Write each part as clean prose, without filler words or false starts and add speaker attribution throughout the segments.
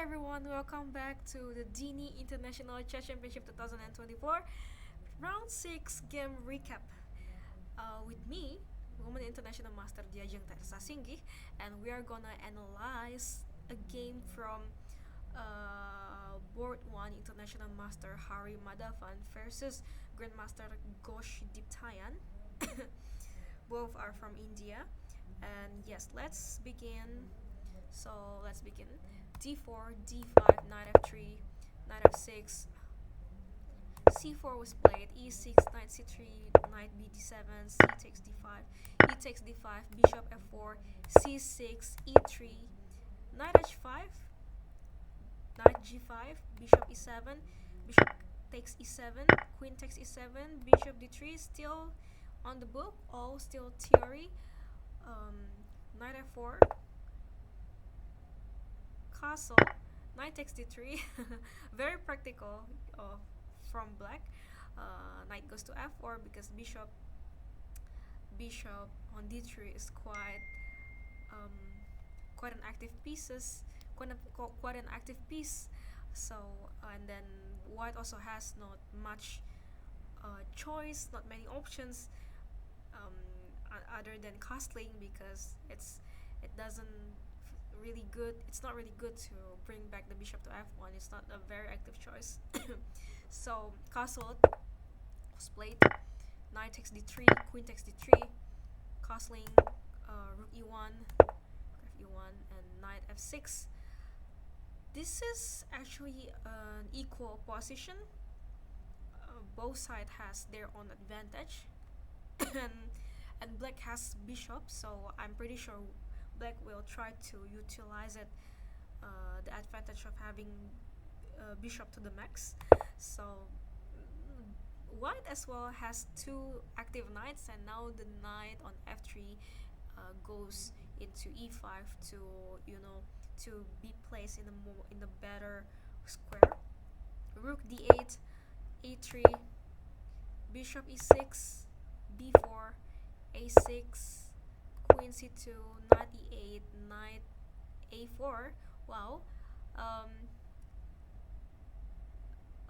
Speaker 1: everyone, welcome back to the DINI International Chess Championship 2024 Round 6 game recap. With me, Women International Master Diajeng Theresa Singgih, and we are gonna analyze a game from Board 1 International Master Hari Madhavan versus Grandmaster Ghosh Diptayan. Both are from India. And yes, let's begin. Let's begin. D4, D5, Knight F3, Knight F6, C4 was played, E6, Knight C3, Knight B D7, C takes D5, E takes D5, Bishop F4, C6, E3, Knight H5, Knight G5, Bishop E7, Bishop takes E7, Queen takes E7, Bishop D3, still on the book, all still theory. Knight F4, Castle, Knight takes D3, very practical from black. Knight goes to F4 because bishop on D3 is um, quite an active quite an active piece. So and then white also has not much choice, not many options other than castling because it doesn't really good. It's not really good to bring back the bishop to f1. It's not a very active choice. So castle was played. Knight takes d3, queen takes d3, castling, rook e1, f e1, and knight f6. This is actually an equal position. Both sides has their own advantage, and black has bishop. So I'm pretty sure black will try to utilize it, the advantage of having bishop to the max. So white as well has two active knights, and now the knight on f3 goes into e5 to to be placed in the better square. Rook d8, a3, bishop e6, b4, a6, queen c2, knight e8, knight a4. Wow.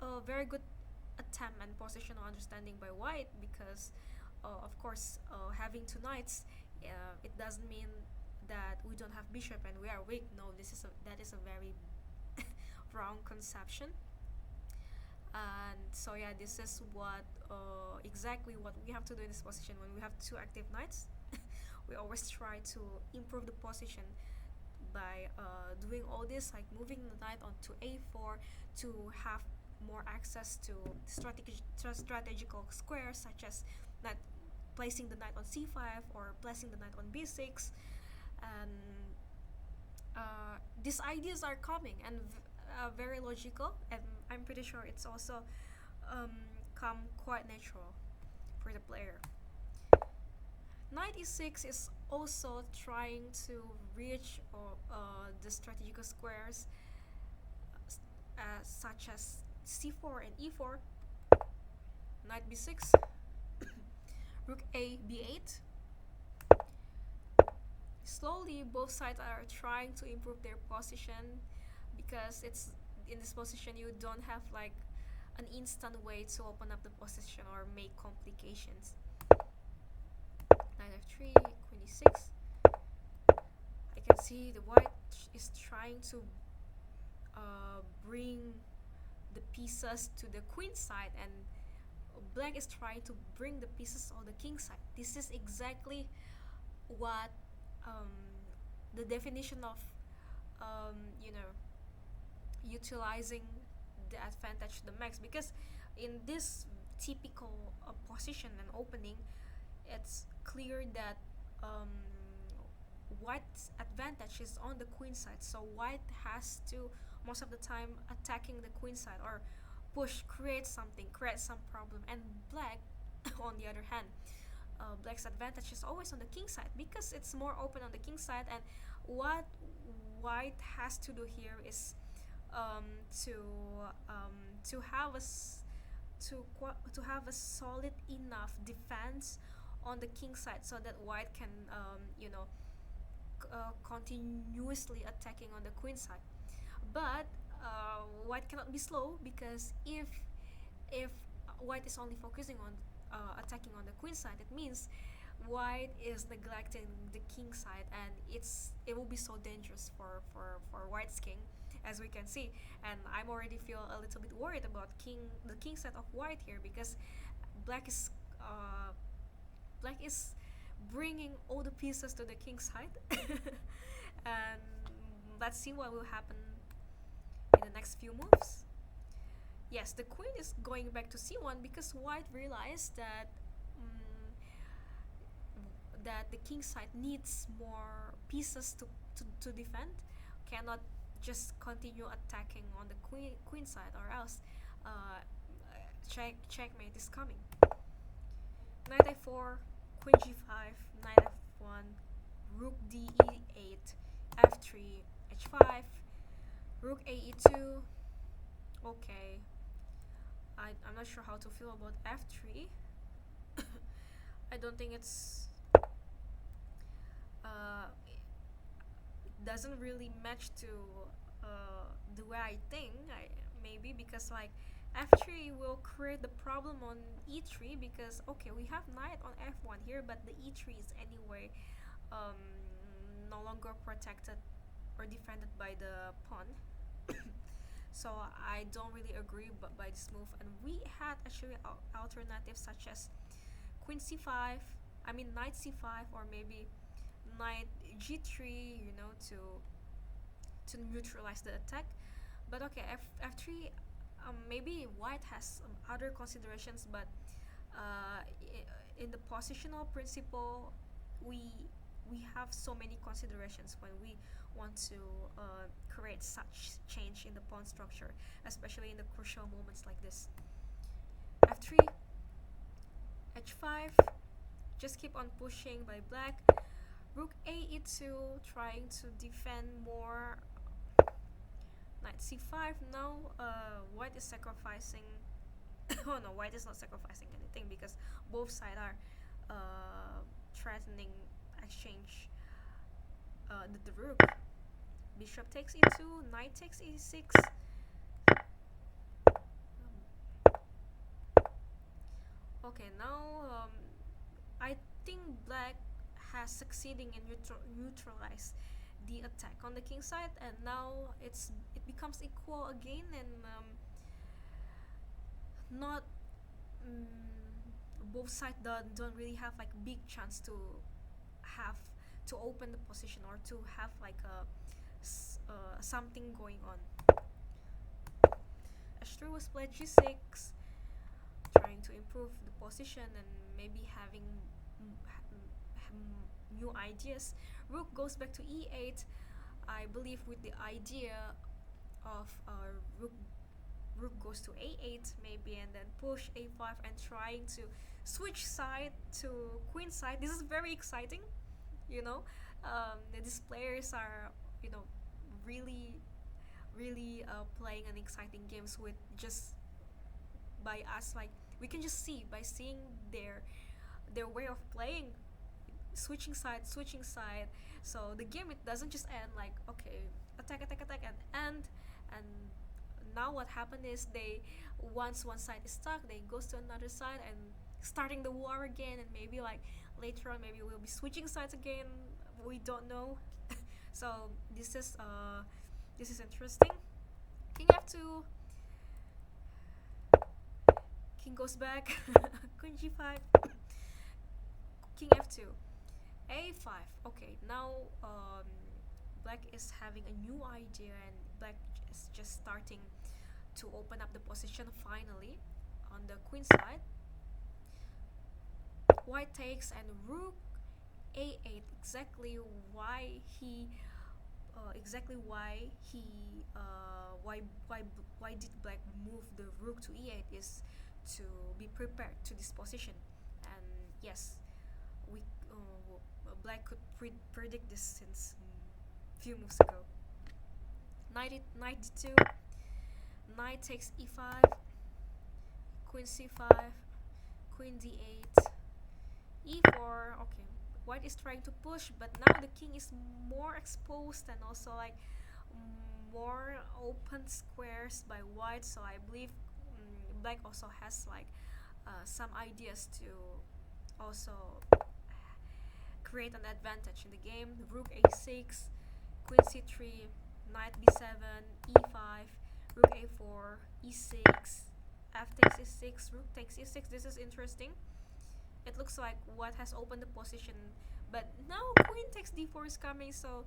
Speaker 1: A very good attempt and positional understanding by white because, of course, having two knights, it doesn't mean that we don't have bishop and we are weak. No, that is a very wrong conception. And so yeah, this is what exactly what we have to do in this position when we have two active knights. We always try to improve the position by doing all this, like moving the knight onto a4 to have more access to strategical squares, such as not placing the knight on c5 or placing the knight on b6. And these ideas are coming and very logical, and I'm pretty sure it's also come quite natural for the player. Knight e6 is also trying to reach the strategical squares, such as c4 and e4, knight b6, rook a b8. Slowly, both sides are trying to improve their position because it's in this position you don't have like an instant way to open up the position or make complications. Knight f3, queen e6. I can see the white is trying to bring the pieces to the queen side, and black is trying to bring the pieces on the king side. This is exactly what the definition of utilizing the advantage to the max, because in this typical position and opening, it's clear that white's advantage is on the queen side, so white has to most of the time attacking the queen side or create some problem. And black on the other hand, black's advantage is always on the king side because it's more open on the king side. And what white has to do here is to have to have a solid enough defense on the king side so that white can continuously attacking on the queen side. But white cannot be slow, because if white is only focusing on attacking on the queen side, it means white is neglecting the king side, and it will be so dangerous for white's king, as we can see. And I'm already feel a little bit worried about the king side of white here, because black is uh, black is bringing all the pieces to the king side. And let's see what will happen in the next few moves. Yes, the queen is going back to c1, because white realized that the king side needs more pieces to defend, cannot just continue attacking on the queen side, or else uh, checkmate is coming. Knight a4, queen g5, knight f1, rook d8, f3, h5, rook ae2. Okay, I'm not sure how to feel about f3. I don't think uh, it doesn't really match to the way I think. Maybe because like f3 will create the problem on e3, because okay, we have knight on f1 here, but the e3 is anyway um, no longer protected or defended by the pawn. So I don't really agree by this move, and we had actually alternatives such as queen c5, I mean knight c5, or maybe knight g3, to neutralize the attack. But okay, f3, maybe white has other considerations, but in the positional principle, we we have so many considerations when we want to create such change in the pawn structure, especially in the crucial moments like this. f3, h5, just keep on pushing by black. Rook ae2, trying to defend more. Knight c5. Now white is sacrificing. Oh no, white is not sacrificing anything, because both sides are threatening exchange the rook. Bishop takes e2, knight takes e6. Okay, now I think black has succeeding in neutralize the attack on the king side, and now it becomes equal again, and not um, both sides don't really have like big chance to have to open the position, or to have like something going on. h3 was played g6, trying to improve the position and maybe having new ideas. Rook goes back to e8, I believe, with the idea of rook goes to a8 maybe, and then push a5 and trying to switch side to queen side. This is very exciting, you know. These players are, really, really playing an exciting games with just by us. Like we can just see by seeing their way of playing, switching side. So the game, it doesn't just end like okay, attack and end. And now what happened is, they once one side is stuck, they goes to another side and starting the war again, and maybe like later on maybe we'll be switching sides again. We don't know. So this is interesting. King f2, king goes back. Queen g5, king f2, a5. Okay, now black is having a new idea, and black is just starting to open up the position finally on the queen side. White takes, and rook a8. Why did black move the rook to e8 is to be prepared to this position. And yes, we black could predict this since few moves ago. Knight d2, knight takes e5, queen c5, queen d8, e4. Okay, white is trying to push, but now the king is more exposed, and also like more open squares by white, so I believe black also has like some ideas to also create an advantage in the game. Rook a6, queen c3, knight b7, e5, rook a4, e6, f takes e6, rook takes e6. This is interesting. It looks like white has opened the position, but now queen takes d4 is coming, so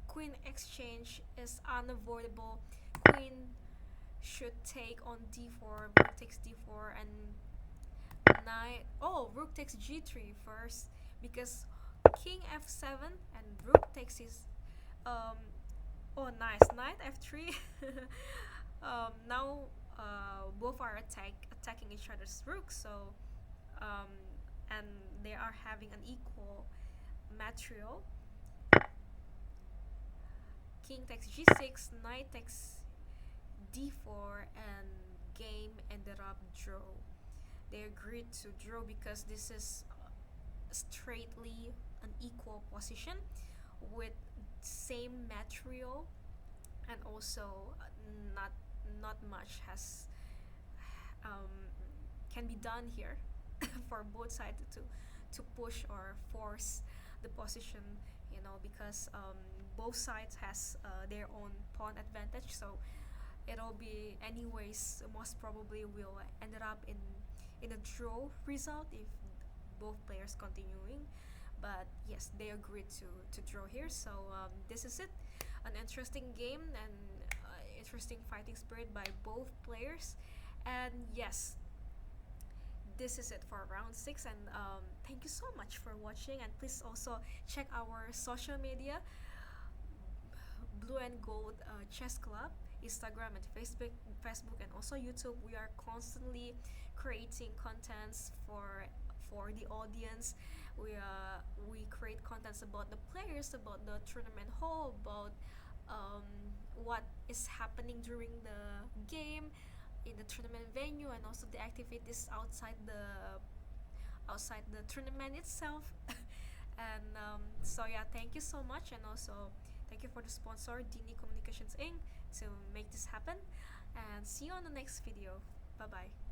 Speaker 1: queen exchange is unavoidable. Queen should take on d4, rook takes d4, and knight. Oh, rook takes g3 first because king f7 and rook takes his. Um, oh, nice. Knight f3. Now both are attacking each other's rook, so um, and they are having an equal material. King takes g6, knight takes d4, and game ended up draw. They agreed to draw because this is straightly an equal position with same material, and also not not much has um, can be done here for both sides to push or force the position, because both sides has their own pawn advantage, so it'll be anyways most probably will ended up in a draw result if both players continuing. But yes, they agreed to draw here, so this is it, an interesting game and interesting fighting spirit by both players. And yes, this is it for round 6, and thank you so much for watching, and please also check our social media, Blue and Gold Chess Club, Instagram and Facebook, and also YouTube. We are constantly creating contents for the audience. We create contents about the players, about the tournament hall, about what is happening during the game in the tournament venue, and also the activities outside the tournament itself. And so yeah, thank you so much, and also thank you for the sponsor, DINI Communications Inc., to make this happen. And see you on the next video. Bye bye.